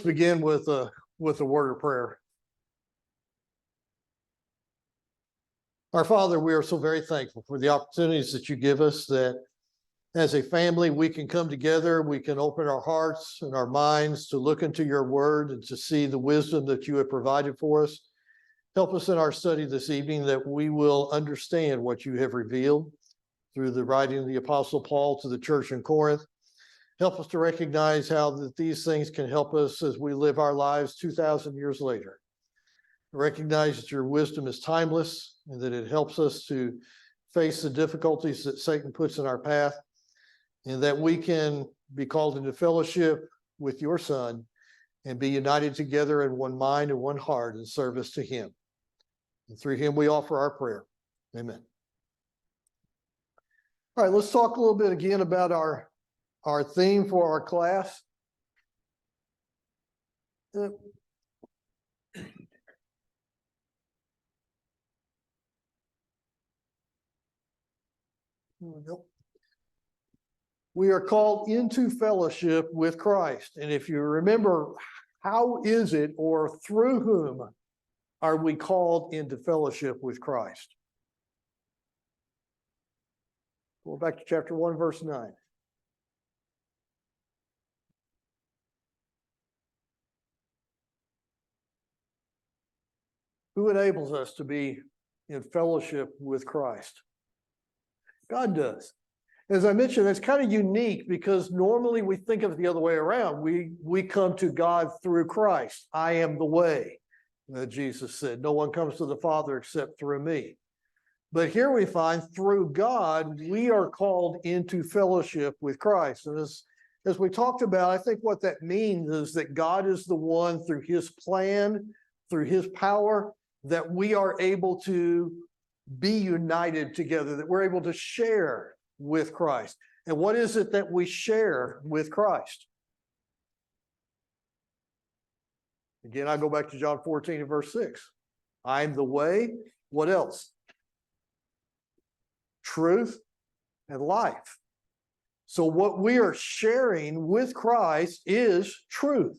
Begin with a word of prayer. Our Father, we are so very thankful for the opportunities that you give us, that as a family we can come together, we can open our hearts and our minds to look into your word and to see the wisdom that you have provided for us. Help us in our study this evening that we will understand what you have revealed through the writing of the Apostle Paul to the church in Corinth. Help us to recognize how that these things can help us as we live our lives 2,000 years later. Recognize that your wisdom is timeless and that it helps us to face the difficulties that Satan puts in our path, and that we can be called into fellowship with your Son and be united together in one mind and one heart in service to him. And through him we offer our prayer. Amen. All right, let's talk a little bit again about our theme for our class. Here we go. We are called into fellowship with Christ. And if you remember, how is it or through whom are we called into fellowship with Christ? Go back to chapter 1, verse 9. Who enables us to be in fellowship with Christ? God does. As I mentioned, it's kind of unique because normally we think of it the other way around. We come to God through Christ. I am the way, Jesus said. No one comes to the Father except through me. But here we find through God, we are called into fellowship with Christ. And as we talked about, I think what that means is that God is the one through his plan, through his power, that we are able to be united together, that we're able to share with Christ. And what is it that we share with Christ? Again, I go back to John 14 and verse 6. I am the way. What else? Truth and life. So what we are sharing with Christ is truth.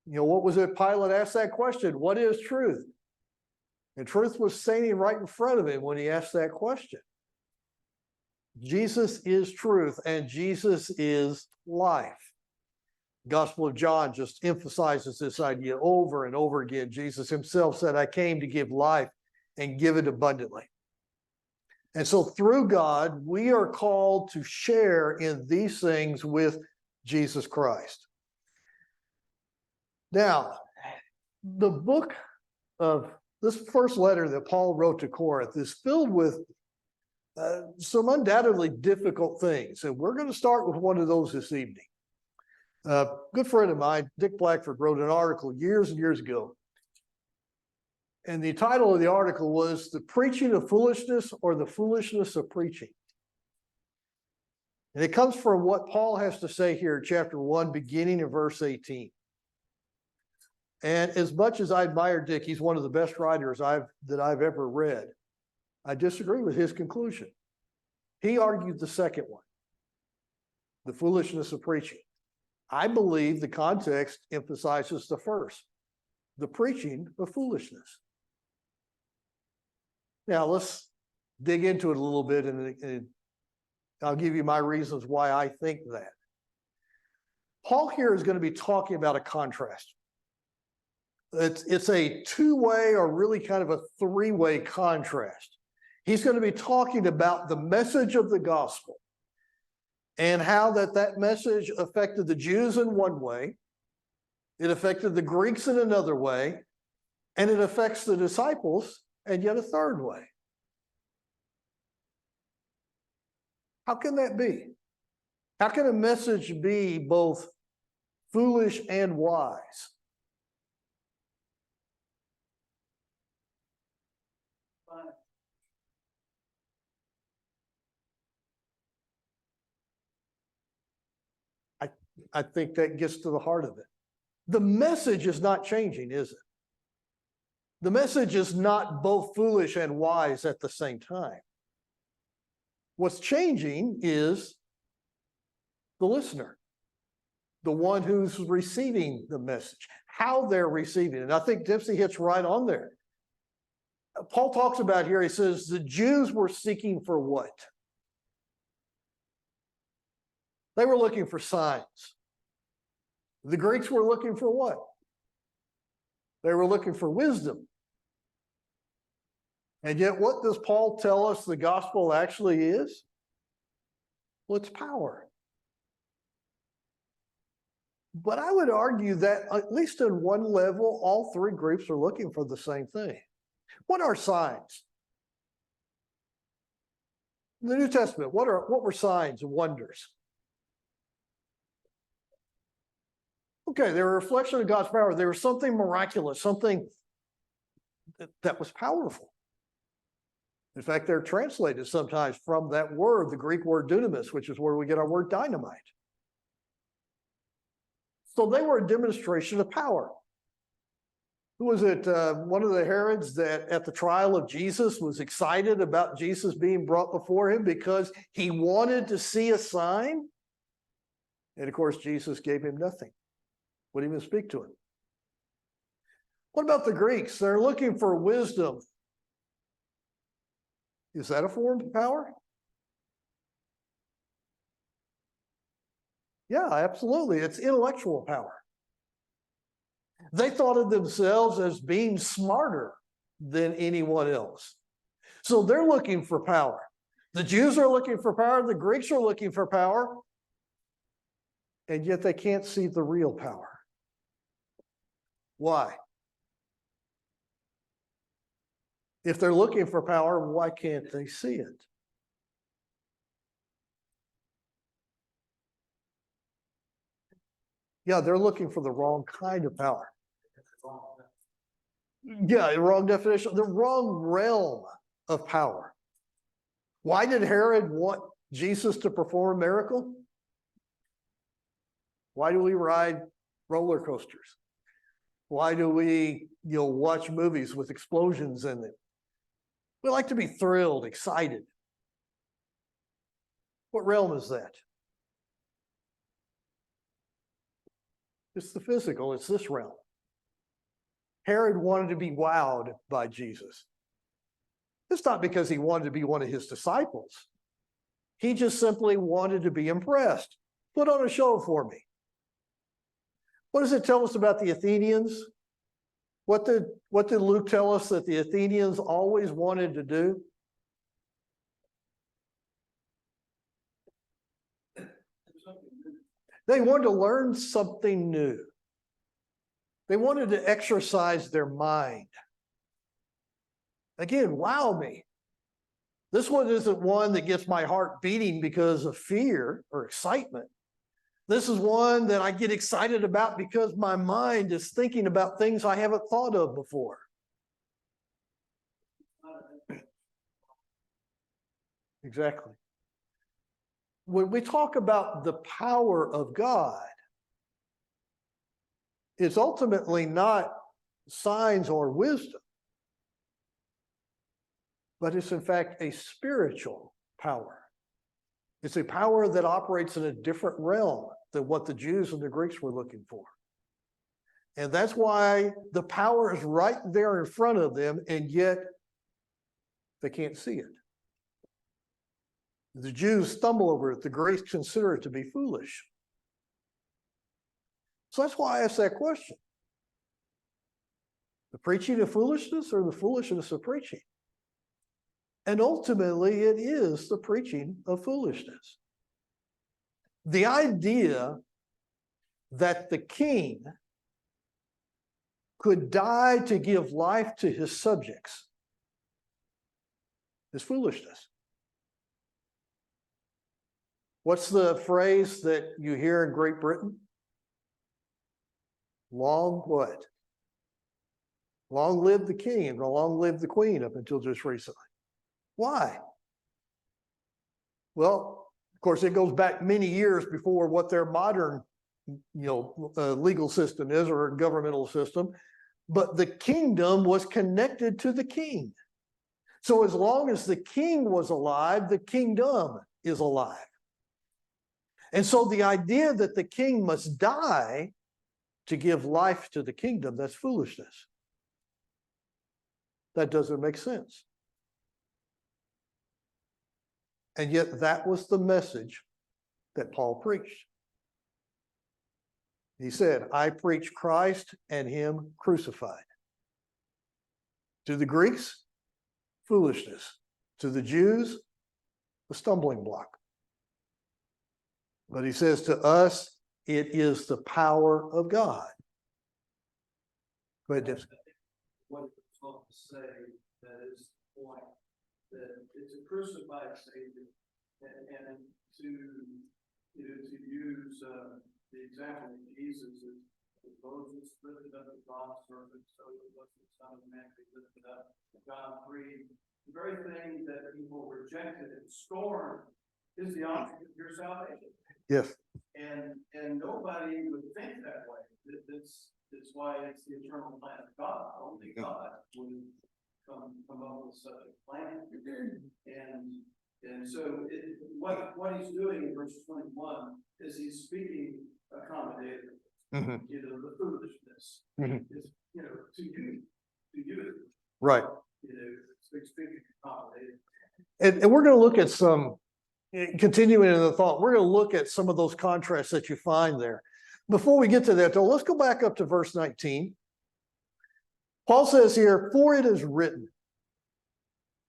You know, what was it? Pilate asked that question, what is truth? And truth was standing right in front of him when he asked that question. Jesus is truth and Jesus is life. Gospel of John just emphasizes this idea over and over again. Jesus himself said, I came to give life and give it abundantly. And so through God, we are called to share in these things with Jesus Christ. Now, the book of this first letter that Paul wrote to Corinth is filled with some undoubtedly difficult things. And we're going to start with one of those this evening. A good friend of mine, Dick Blackford, wrote an article years and years ago. And the title of the article was The Preaching of Foolishness or the Foolishness of Preaching. And it comes from what Paul has to say here in chapter 1, beginning in verse 18. And as much as I admire Dick, he's one of the best writers that I've ever read. I disagree with his conclusion. He argued the second one, the foolishness of preaching. I believe the context emphasizes the first, the preaching of foolishness. Now let's dig into it a little bit and I'll give you my reasons why I think that. Paul here is going to be talking about a contrast. It's a two-way or really kind of a three-way contrast. He's going to be talking about the message of the gospel and how that message affected the Jews in one way, it affected the Greeks in another way, and it affects the disciples in yet a third way. How can that be? How can a message be both foolish and wise? I think that gets to the heart of it. The message is not changing, is it? The message is not both foolish and wise at the same time. What's changing is the listener. the one who's receiving the message, how they're receiving it. And I think Dempsey hits right on there. Paul talks about here, he says, the Jews were seeking for what? They were looking for signs. The Greeks were looking for what? They were looking for wisdom. And yet, what does Paul tell us the gospel actually is? Well, it's power. But I would argue that, at least at one level, all three groups are looking for the same thing. What are signs? In the New Testament, what were signs and wonders? Okay, they were a reflection of God's power. They were something miraculous, something that was powerful. In fact, they're translated sometimes from that word, the Greek word dunamis, which is where we get our word dynamite. So they were a demonstration of power. Who was it? One of the Herods that at the trial of Jesus was excited about Jesus being brought before him because he wanted to see a sign. And of course, Jesus gave him nothing. Wouldn't even speak to him. What about the Greeks? They're looking for wisdom. Is that a form of power? Yeah, absolutely. It's intellectual power. They thought of themselves as being smarter than anyone else. So they're looking for power. The Jews are looking for power. The Greeks are looking for power. And yet they can't see the real power. Why? If they're looking for power, why can't they see it? Yeah, they're looking for the wrong kind of power. Yeah, the wrong definition, the wrong realm of power. Why did Herod want Jesus to perform a miracle? Why do we ride roller coasters? Why do we, watch movies with explosions in them? We like to be thrilled, excited. What realm is that? It's the physical, it's this realm. Herod wanted to be wowed by Jesus. It's not because he wanted to be one of his disciples. He just simply wanted to be impressed. Put on a show for me. What does it tell us about the Athenians? What did Luke tell us that the Athenians always wanted to do? They wanted to learn something new. They wanted to exercise their mind. Again, wow me. This one isn't one that gets my heart beating because of fear or excitement. This is one that I get excited about because my mind is thinking about things I haven't thought of before. Exactly. When we talk about the power of God, it's ultimately not signs or wisdom, but it's in fact a spiritual power. It's a power that operates in a different realm than what the Jews and the Greeks were looking for. And that's why the power is right there in front of them, and yet they can't see it. The Jews stumble over it. The Greeks consider it to be foolish. So that's why I asked that question. The preaching of foolishness or the foolishness of preaching? And ultimately, it is the preaching of foolishness. The idea that the king could die to give life to his subjects is foolishness. What's the phrase that you hear in Great Britain? Long what? Long live the king and long live the queen up until just recently. Why? Well, of course, it goes back many years before what their modern, legal system is or governmental system. But the kingdom was connected to the king. So as long as the king was alive, the kingdom is alive. And so the idea that the king must die to give life to the kingdom, that's foolishness. That doesn't make sense. And yet that was the message that Paul preached. He said, I preach Christ and him crucified. To the Greeks, foolishness. To the Jews, a stumbling block. But he says to us, it is the power of God. Go ahead, Dibs. What it's going to say, that is the point, that it's a crucified Savior, and to use the example of Jesus is Moses lifted up the bronze serpent, so it was the Son of Man be lifted up. John 3, the very thing that people rejected and scorned is the object of your salvation. Yes. And nobody would think that way. It's why it's the eternal plan of God. Only God would come up with such a plan. And so what he's doing in verse 21 is he's speaking accommodatively. The foolishness is, to you. Right. Speaking accommodatively. And we're going to look at some, continuing in the thought, we're going to look at some of those contrasts that you find there. Before we get to that, though, let's go back up to verse 19. Paul says here, for it is written.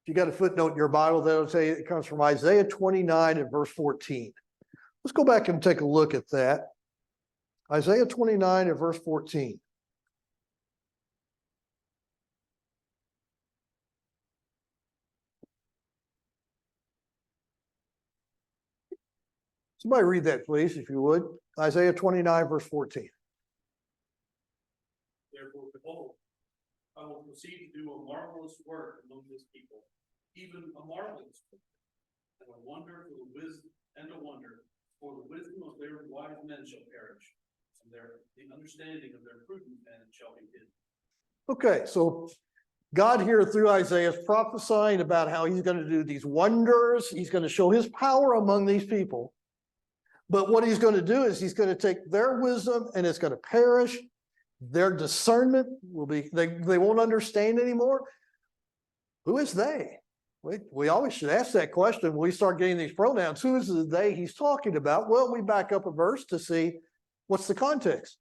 If you got a footnote in your Bible, that'll say it comes from Isaiah 29 and verse 14. Let's go back and take a look at that. Isaiah 29 and verse 14. Somebody read that, please, if you would. Isaiah 29, verse 14. Therefore, behold, I will proceed to do a marvelous work among this people, even a marvelous work, and a wonder for the wisdom, for the wisdom of their wise men shall perish, and the understanding of their prudent men shall be hidden. Okay, so God here through Isaiah is prophesying about how he's going to do these wonders. He's going to show his power among these people. But what he's going to do is he's going to take their wisdom and it's going to perish. Their discernment will be, they won't understand anymore. Who is they? We always should ask that question when we start getting these pronouns. Who is the they he's talking about? Well, we back up a verse to see what's the context.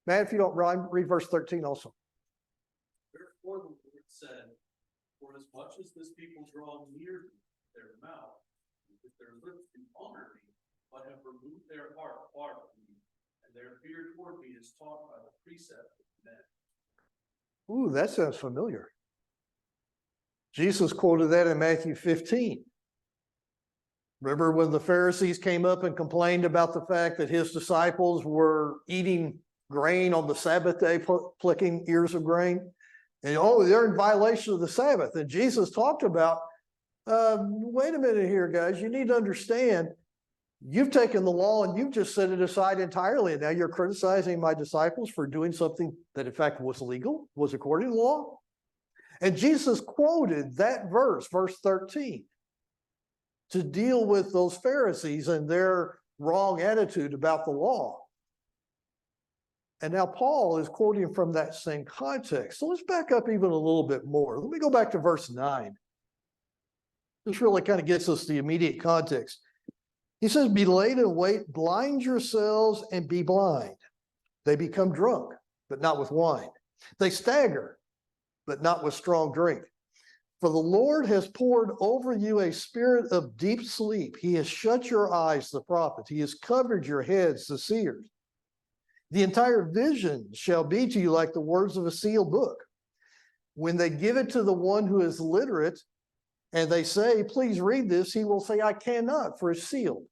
Matt, if you don't rhyme, read verse 13 also. Therefore the Lord said, for as much as this people draw near their mouth, with their lips to honor me, but have removed their heart far from me, and their fear toward me is taught by the precept of men. Ooh, that sounds familiar. Jesus quoted that in Matthew 15. Remember when the Pharisees came up and complained about the fact that his disciples were eating grain on the Sabbath day, plucking ears of grain? And they're in violation of the Sabbath. And Jesus talked about, wait a minute here, guys. You need to understand, you've taken the law and you've just set it aside entirely. And now you're criticizing my disciples for doing something that in fact was legal, was according to law. And Jesus quoted that verse 13, to deal with those Pharisees and their wrong attitude about the law. And now Paul is quoting from that same context. So let's back up even a little bit more. Let me go back to verse 9. This really kind of gets us the immediate context. He says, be late and wait, blind yourselves and be blind. They become drunk, but not with wine. They stagger, but not with strong drink. For the Lord has poured over you a spirit of deep sleep. He has shut your eyes, the prophets. He has covered your heads, the seers. The entire vision shall be to you like the words of a sealed book. When they give it to the one who is literate, and they say, please read this, he will say, I cannot, for it's sealed.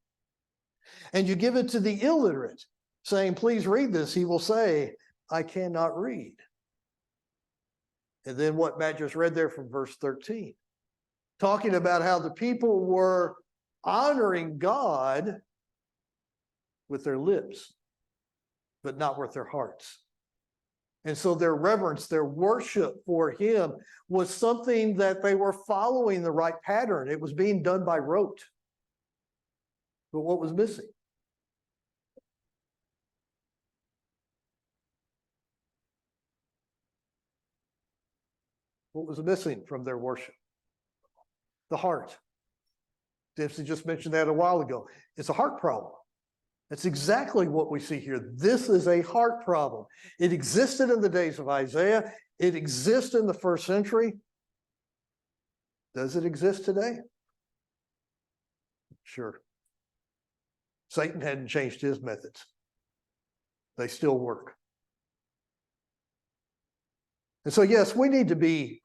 And you give it to the illiterate, saying, please read this, he will say, I cannot read. And then what Matt just read there from verse 13, talking about how the people were honoring God with their lips, but not with their hearts. And so their reverence, their worship for him was something that they were following the right pattern. It was being done by rote. But what was missing? What was missing from their worship? The heart. Dempsey just mentioned that a while ago. It's a heart problem. That's exactly what we see here. This is a heart problem. It existed in the days of Isaiah. It exists in the first century. Does it exist today? Sure. Satan hadn't changed his methods. They still work. And so, yes, we need to be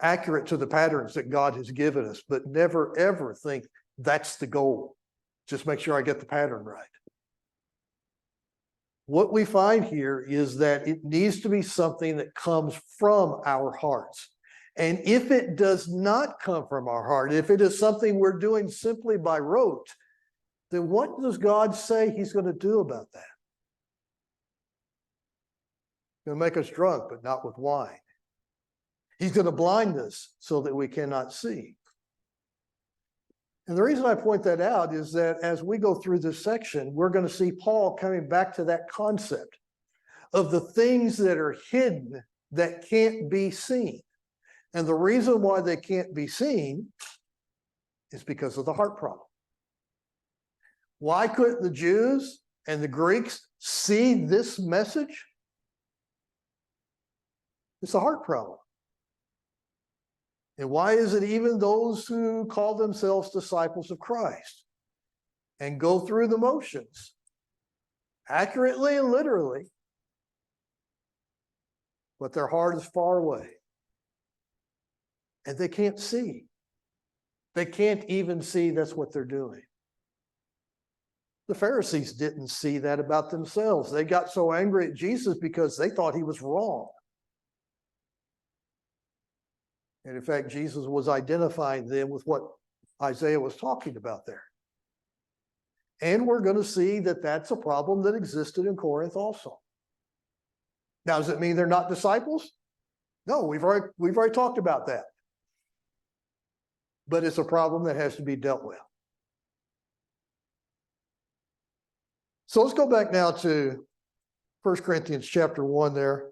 accurate to the patterns that God has given us, but never, ever think that's the goal. Just make sure I get the pattern right. What we find here is that it needs to be something that comes from our hearts. And if it does not come from our heart, if it is something we're doing simply by rote, then what does God say he's going to do about that? He's going to make us drunk, but not with wine. He's going to blind us so that we cannot see. And the reason I point that out is that as we go through this section, we're going to see Paul coming back to that concept of the things that are hidden that can't be seen. And the reason why they can't be seen is because of the heart problem. Why couldn't the Jews and the Greeks see this message? It's a heart problem. And why is it even those who call themselves disciples of Christ and go through the motions accurately and literally, but their heart is far away and they can't see? They can't even see that's what they're doing. The Pharisees didn't see that about themselves. They got so angry at Jesus because they thought he was wrong. And in fact, Jesus was identifying them with what Isaiah was talking about there. And we're going to see that that's a problem that existed in Corinth also. Now, does it mean they're not disciples? No, we've already talked about that. But it's a problem that has to be dealt with. So let's go back now to 1 Corinthians chapter 1 there.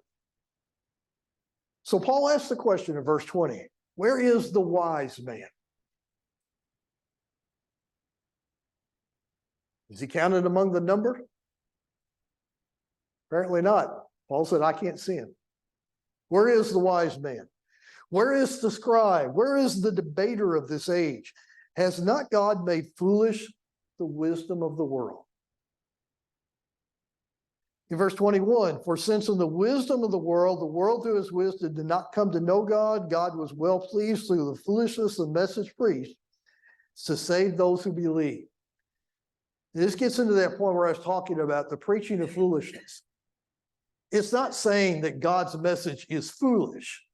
So Paul asks the question in verse 20, where is the wise man? Is he counted among the number? Apparently not. Paul said, I can't see him. Where is the wise man? Where is the scribe? Where is the debater of this age? Has not God made foolish the wisdom of the world? In verse 21, for since in the wisdom of the world through his wisdom did not come to know God, God was well pleased through the foolishness of the message preached to save those who believe. This gets into that point where I was talking about the preaching of foolishness. It's not saying that God's message is foolish,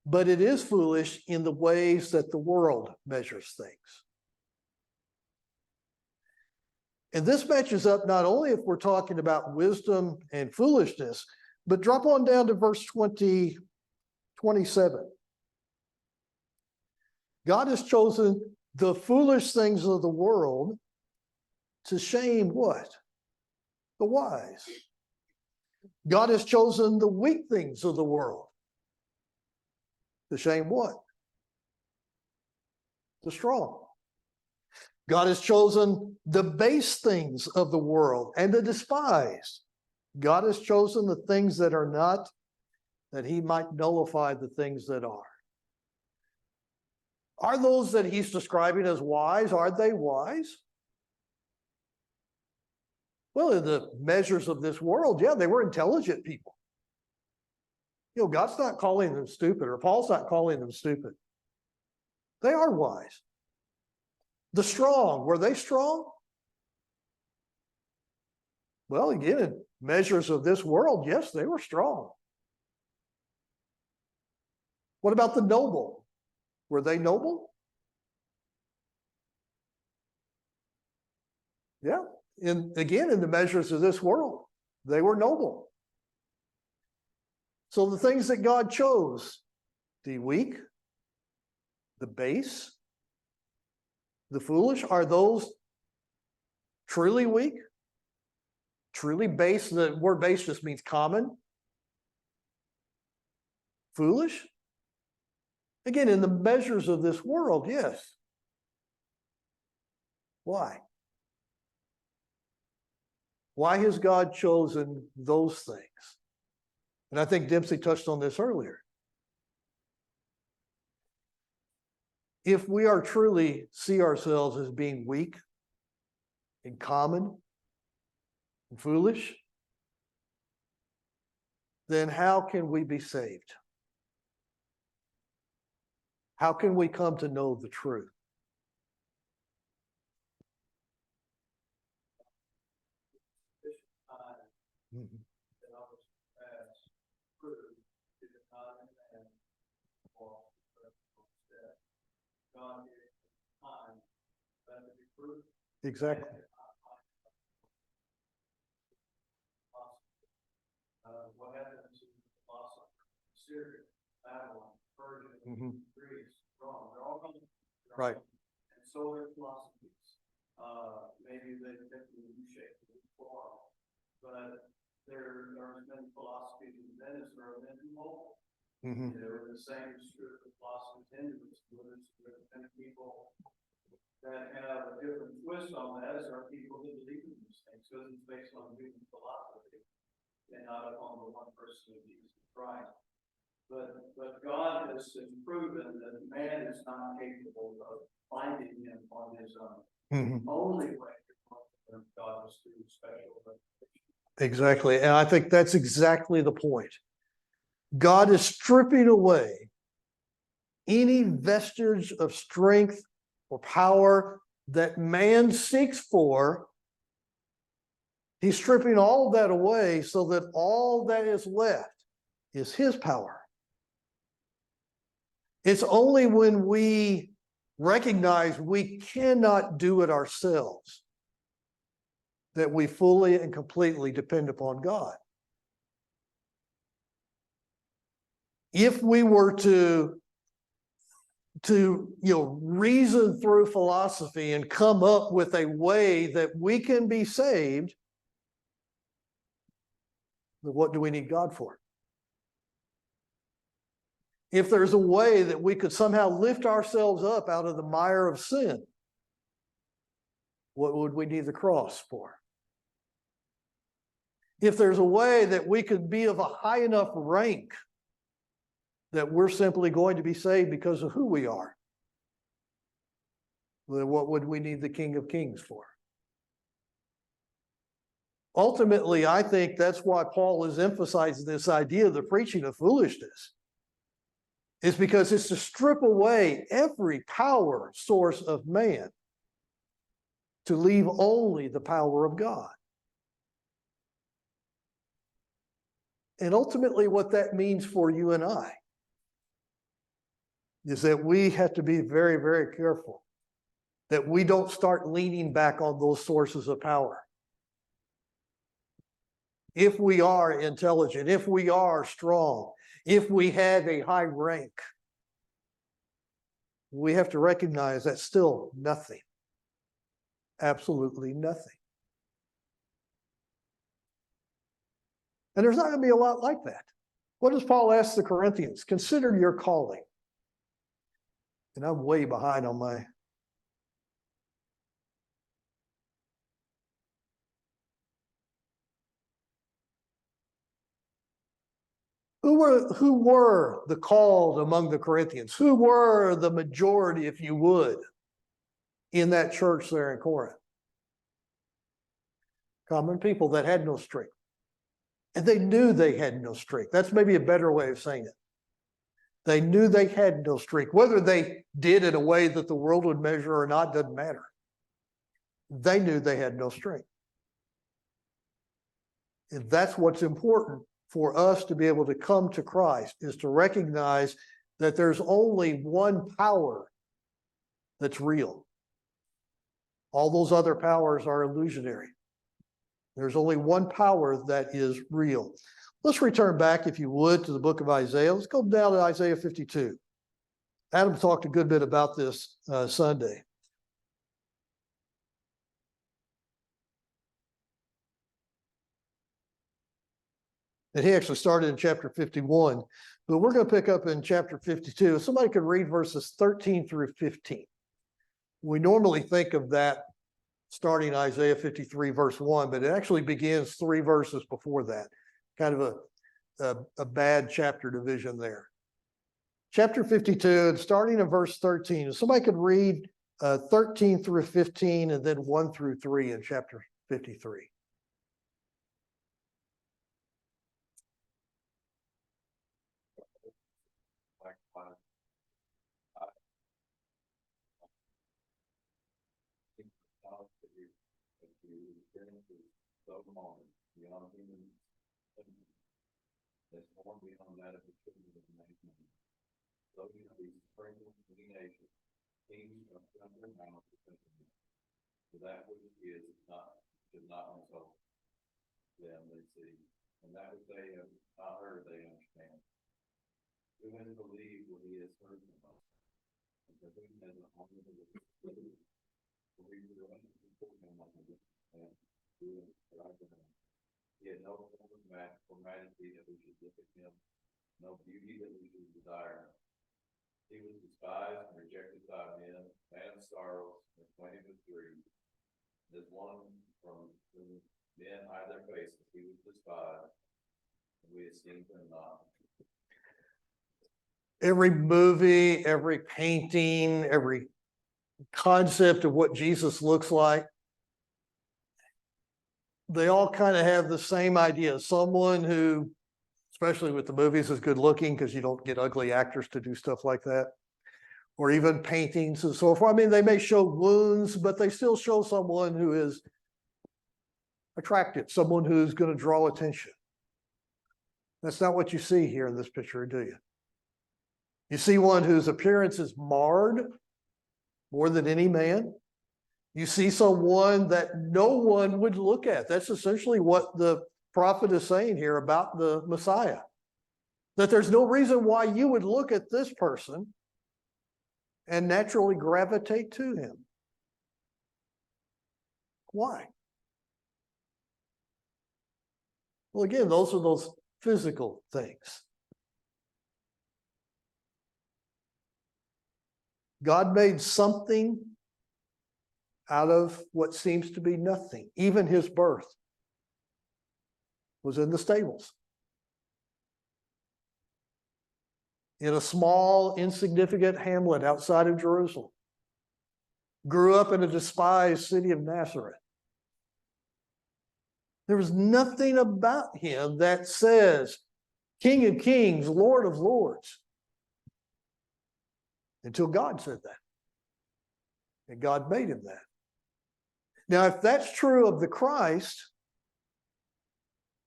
but it is foolish in the ways that the world measures things. And this matches up not only if we're talking about wisdom and foolishness, but drop on down to verse 27. God has chosen the foolish things of the world to shame what? The wise. God has chosen the weak things of the world to shame what? The strong. God has chosen the base things of the world and the despised. God has chosen the things that are not, that he might nullify the things that are. Are those that he's describing as wise, are they wise? Well, in the measures of this world, yeah, they were intelligent people. You know, God's not calling them stupid, or Paul's not calling them stupid. They are wise. The strong, were they strong? Well, again, in measures of this world, yes, they were strong. What about the noble? Were they noble? Yeah, again, in the measures of this world, they were noble. So the things that God chose, the weak, the base, The foolish, are those truly weak? Truly base? The word base just means common. Foolish? Again, in the measures of this world, yes. Why? Why has God chosen those things? And I think Dempsey touched on this earlier. If we are truly see ourselves as being weak and common and foolish, then how can we be saved? How can we come to know the truth? Mhm. Exactly. What happens in the philosophy of Syria, Babylon, Persia, Mhm. Greece, Rome, they're all coming. Right. And so their philosophies, maybe they take the new shape, new form, but there's been philosophies in Venice or in Rome. Mhm. They were the same spirit of philosophy in Buddhists, and people that have a different twist on that are people who believe in these things, because it's based on human philosophy and not upon the one person of Jesus Christ. But God has proven that man is not capable of finding him on his own. Mhm. The only way to find God is through special revelation. Exactly. And I think that's exactly the point. God is stripping away any vestige of strength or power that man seeks for. He's stripping all of that away so that all that is left is his power. It's only when we recognize we cannot do it ourselves that we fully and completely depend upon God. If we were to reason through philosophy and come up with a way that we can be saved, then what do we need God for? If there's a way that we could somehow lift ourselves up out of the mire of sin, what would we need the cross for? If there's a way that we could be of a high enough rank that we're simply going to be saved because of who we are, then what would we need the King of Kings for? Ultimately, I think that's why Paul is emphasizing this idea of the preaching of foolishness. It's because it's to strip away every power source of man to leave only the power of God. And ultimately, what that means for you and I is that we have to be very, very careful that we don't start leaning back on those sources of power. If we are intelligent, if we are strong, if we have a high rank, we have to recognize that's still nothing. Absolutely nothing. And there's not going to be a lot like that. What does Paul ask the Corinthians? Consider your calling. And I'm way behind on my. Who were the called among the Corinthians? Who were the majority, if you would, in that church there in Corinth? Common people that had no strength. And they knew they had no strength. That's maybe a better way of saying it. They knew they had no strength. Whether they did in a way that the world would measure or not doesn't matter. They knew they had no strength. And that's what's important for us to be able to come to Christ, is to recognize that there's only one power that's real. All those other powers are illusionary. There's only one power that is real. Let's return back, if you would, to the book of Isaiah. Let's go down to Isaiah 52. Adam talked a good bit about this Sunday. And he actually started in chapter 51, but we're going to pick up in chapter 52. If somebody could read verses 13 through 15. We normally think of that starting Isaiah 53 verse 1, but it actually begins 3 verses before that. Kind of a bad chapter division there. Chapter 52, and starting in verse 13. If somebody could read 13 through 15 and then 1 through 3 in chapter 53. That's far beyond that of the children of mankind. So you know, these sprinkled many nations, kings of their mouth to continue. For that which is not, should not insult them, they see, and that which they have not heard, they understand. Who has believed what he has heard from us? And to whom has the honor of the Lord? For we were before him like a man, who is right now. He had no form of majesty that we should look at him, no beauty that we should desire. He was despised and rejected by men, man of sorrows, and acquainted with grief. As one from whom men hide their faces, he was despised, and we esteemed him not. Every movie, every painting, every concept of what Jesus looks like, they all kind of have the same idea. Someone who, especially with the movies, is good looking because you don't get ugly actors to do stuff like that. Or even paintings and so forth. I mean, they may show wounds, but they still show someone who is attractive, someone who's going to draw attention. That's not what you see here in this picture, do you? You see one whose appearance is marred more than any man. You see someone that no one would look at. That's essentially what the prophet is saying here about the Messiah. That there's no reason why you would look at this person and naturally gravitate to him. Why? Well, again, those are those physical things. God made something out of what seems to be nothing. Even his birth was in the stables. In a small, insignificant hamlet outside of Jerusalem. Grew up in a despised city of Nazareth. There was nothing about him that says, King of Kings, Lord of Lords. Until God said that. And God made him that. Now, if that's true of the Christ,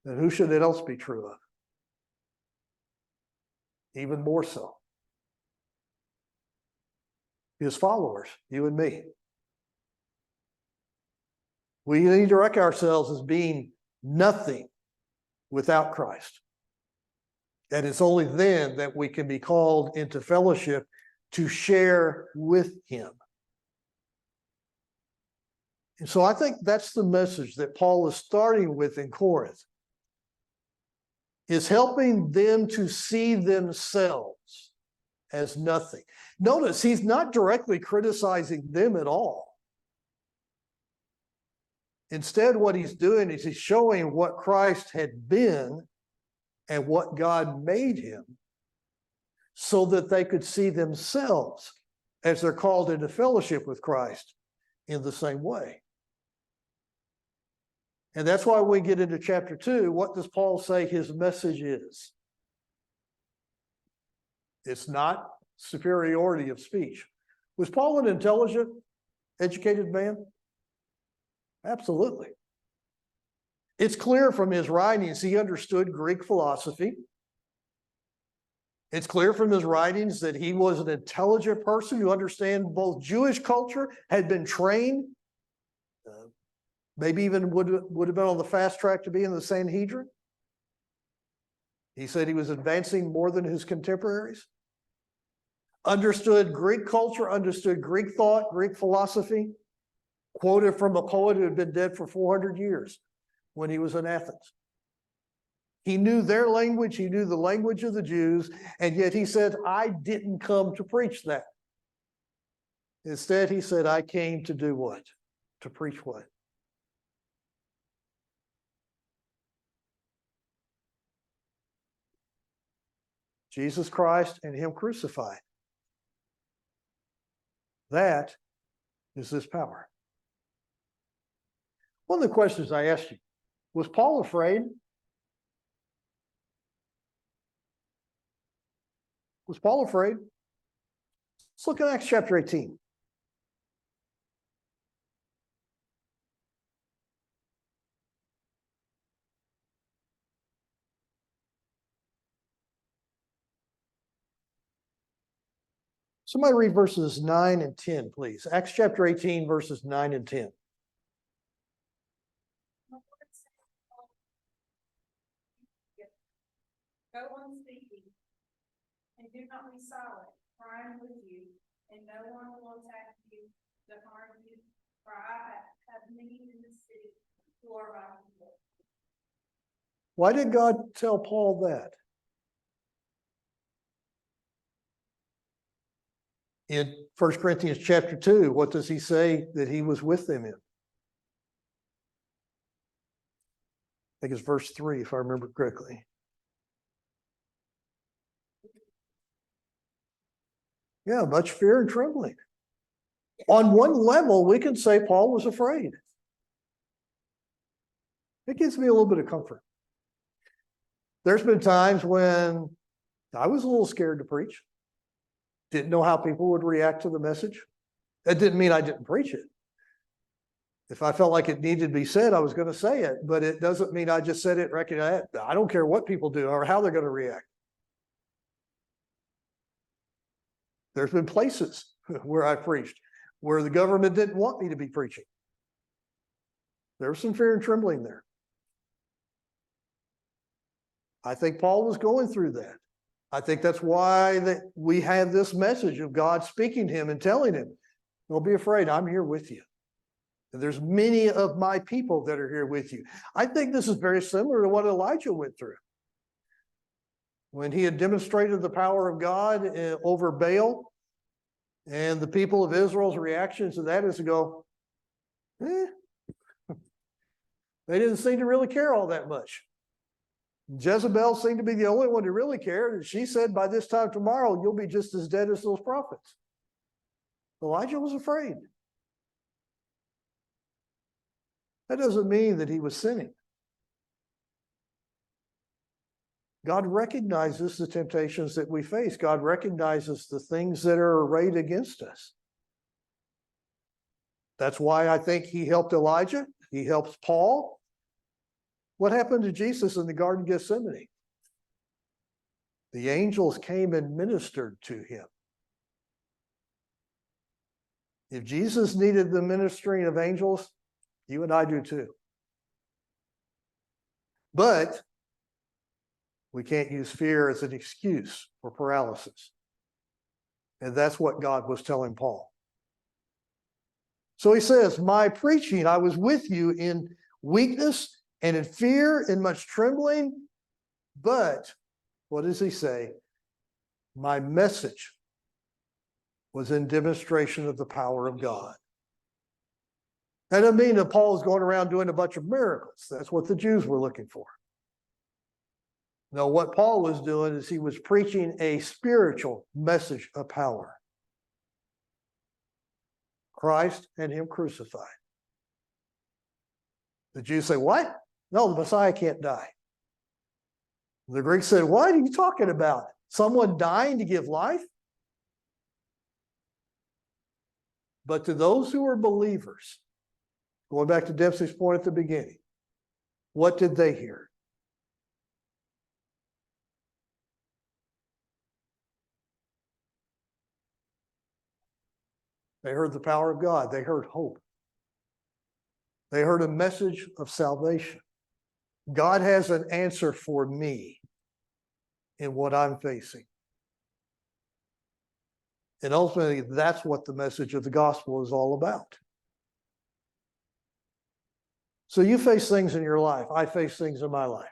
then who should it else be true of? Even more so. His followers, you and me. We need to reckon ourselves as being nothing without Christ. And it's only then that we can be called into fellowship to share with him. And so I think that's the message that Paul is starting with in Corinth, is helping them to see themselves as nothing. Notice he's not directly criticizing them at all. Instead, what he's doing is he's showing what Christ had been and what God made him so that they could see themselves as they're called into fellowship with Christ in the same way. And that's why we get into chapter 2. What does Paul say his message is? It's not superiority of speech. Was Paul an intelligent, educated man? Absolutely. It's clear from his writings he understood Greek philosophy. It's clear from his writings that he was an intelligent person who understands both Jewish culture, had been trained, maybe even would have been on the fast track to be in the Sanhedrin. He said he was advancing more than his contemporaries. Understood Greek culture, understood Greek thought, Greek philosophy. Quoted from a poet who had been dead for 400 years when he was in Athens. He knew their language, he knew the language of the Jews, and yet he said, I didn't come to preach that. Instead, he said, I came to do what? To preach what? Jesus Christ and him crucified. That is this power. One of the questions I asked you, was Paul afraid? Was Paul afraid? Let's look at Acts chapter 18. Somebody read verses 9 and 10, please. Acts chapter 18, verses 9 and 10. Go on speaking, and do not be silent, for I am with you, and no one will attack you to harm you, for I have many in the city who are my people. Why did God tell Paul that? In 1 Corinthians chapter 2, what does he say that he was with them in? I think it's verse 3, if I remember correctly. Yeah, much fear and trembling. On one level, we can say Paul was afraid. It gives me a little bit of comfort. There's been times when I was a little scared to preach. Didn't know how people would react to the message. That didn't mean I didn't preach it. If I felt like it needed to be said, I was going to say it, but it doesn't mean I just said it. I don't care what people do or how they're going to react. There's been places where I preached where the government didn't want me to be preaching. There was some fear and trembling there. I think Paul was going through that. I think that's why we have this message of God speaking to him and telling him, don't be afraid, I'm here with you. And there's many of my people that are here with you. I think this is very similar to what Elijah went through. When he had demonstrated the power of God over Baal, and the people of Israel's reactions to that is to go, they didn't seem to really care all that much. Jezebel seemed to be the only one who really cared, and she said, by this time tomorrow, you'll be just as dead as those prophets. Elijah was afraid. That doesn't mean that he was sinning. God recognizes the temptations that we face. God recognizes the things that are arrayed against us. That's why I think he helped Elijah. He helps Paul. What happened to Jesus in the Garden of Gethsemane? The angels came and ministered to him. If Jesus needed the ministering of angels, you and I do too. But we can't use fear as an excuse for paralysis. And that's what God was telling Paul. So he says, my preaching, I was with you in weakness and in fear and much trembling. But what does he say? My message was in demonstration of the power of God. That doesn't mean that Paul is going around doing a bunch of miracles. That's what the Jews were looking for. No, what Paul was doing is he was preaching a spiritual message of power. Christ and him crucified. The Jews say, what? No, the Messiah can't die. The Greeks said, what are you talking about? Someone dying to give life? But to those who are believers, going back to Dempsey's point at the beginning, what did they hear? They heard the power of God. They heard hope. They heard a message of salvation. God has an answer for me in what I'm facing. And ultimately, that's what the message of the gospel is all about. So you face things in your life. I face things in my life.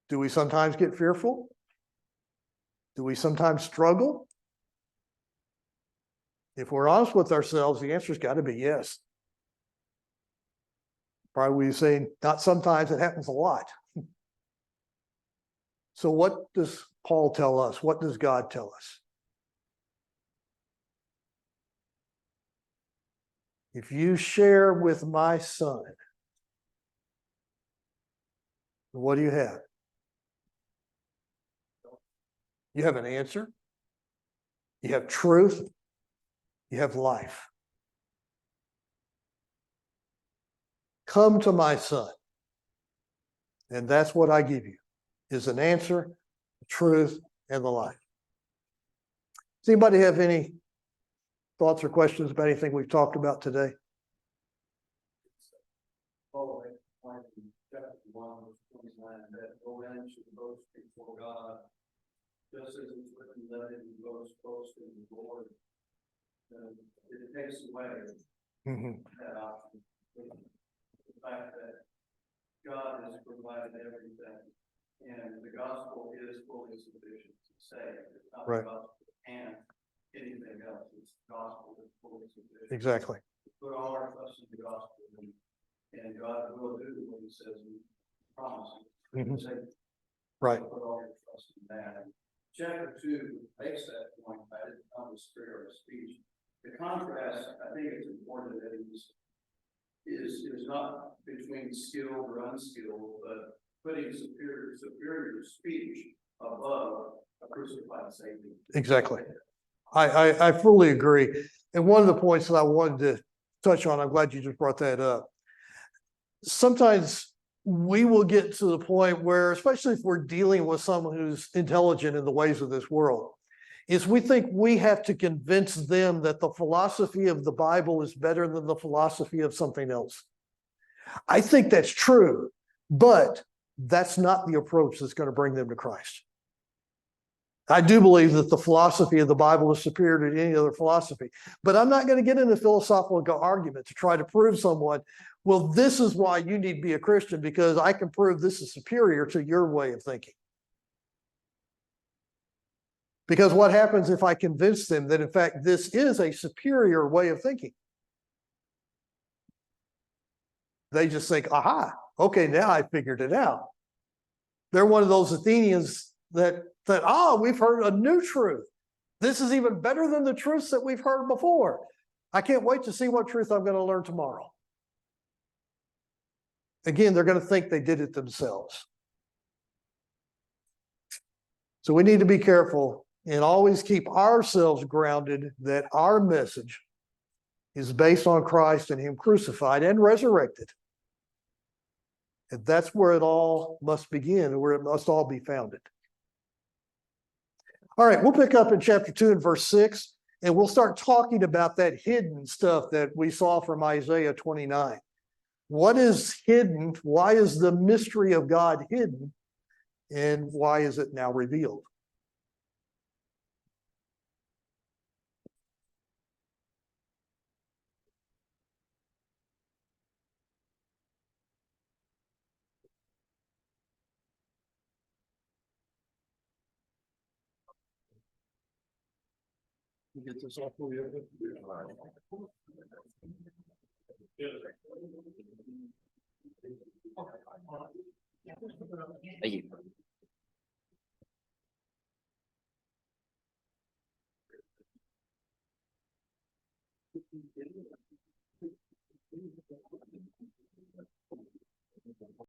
Do we sometimes get fearful? Do we sometimes struggle? If we're honest with ourselves, the answer's got to be yes. Probably we saying not sometimes, it happens a lot. So what does Paul tell us? What does God tell us? If you share with my son, what do you have? You have an answer. You have truth. You have life. Come to my son. And that's what I give you, is an answer, the truth, and the life. Does anybody have any thoughts or questions about anything we've talked about today? Oh, like in chapter 1, verse 29, that no man should boast before God, just as it's written, let him boast in the Lord. It takes away that option. The fact that God has provided everything, and the gospel is fully sufficient to save. It's not Right. the gospel and anything else. It's the gospel that's fully sufficient. Exactly. Put all our trust in the gospel, and God will do what He says He promises. Right. Put all your trust in that. Chapter 2 makes that point. I didn't know the spirit of speech. The contrast, I think it's important that is not between skilled or unskilled, but putting superior speech above a crucified Savior. Exactly. I fully agree. And one of the points that I wanted to touch on, I'm glad you just brought that up. Sometimes we will get to the point where, especially if we're dealing with someone who's intelligent in the ways of this world, is we think we have to convince them that the philosophy of the Bible is better than the philosophy of something else. I think that's true, but that's not the approach that's going to bring them to Christ. I do believe that the philosophy of the Bible is superior to any other philosophy, but I'm not going to get into a philosophical argument to try to prove someone, well, this is why you need to be a Christian, because I can prove this is superior to your way of thinking. Because what happens if I convince them that, in fact, this is a superior way of thinking? They just think, aha, okay, now I figured it out. They're one of those Athenians that we've heard a new truth. This is even better than the truths that we've heard before. I can't wait to see what truth I'm going to learn tomorrow. Again, they're going to think they did it themselves. So we need to be careful and always keep ourselves grounded that our message is based on Christ and Him crucified and resurrected. And that's where it all must begin, where it must all be founded. All right, we'll pick up in chapter 2 and verse 6, and we'll start talking about that hidden stuff that we saw from Isaiah 29. What is hidden? Why is the mystery of God hidden? And why is it now revealed? Get this off for you. Thank you.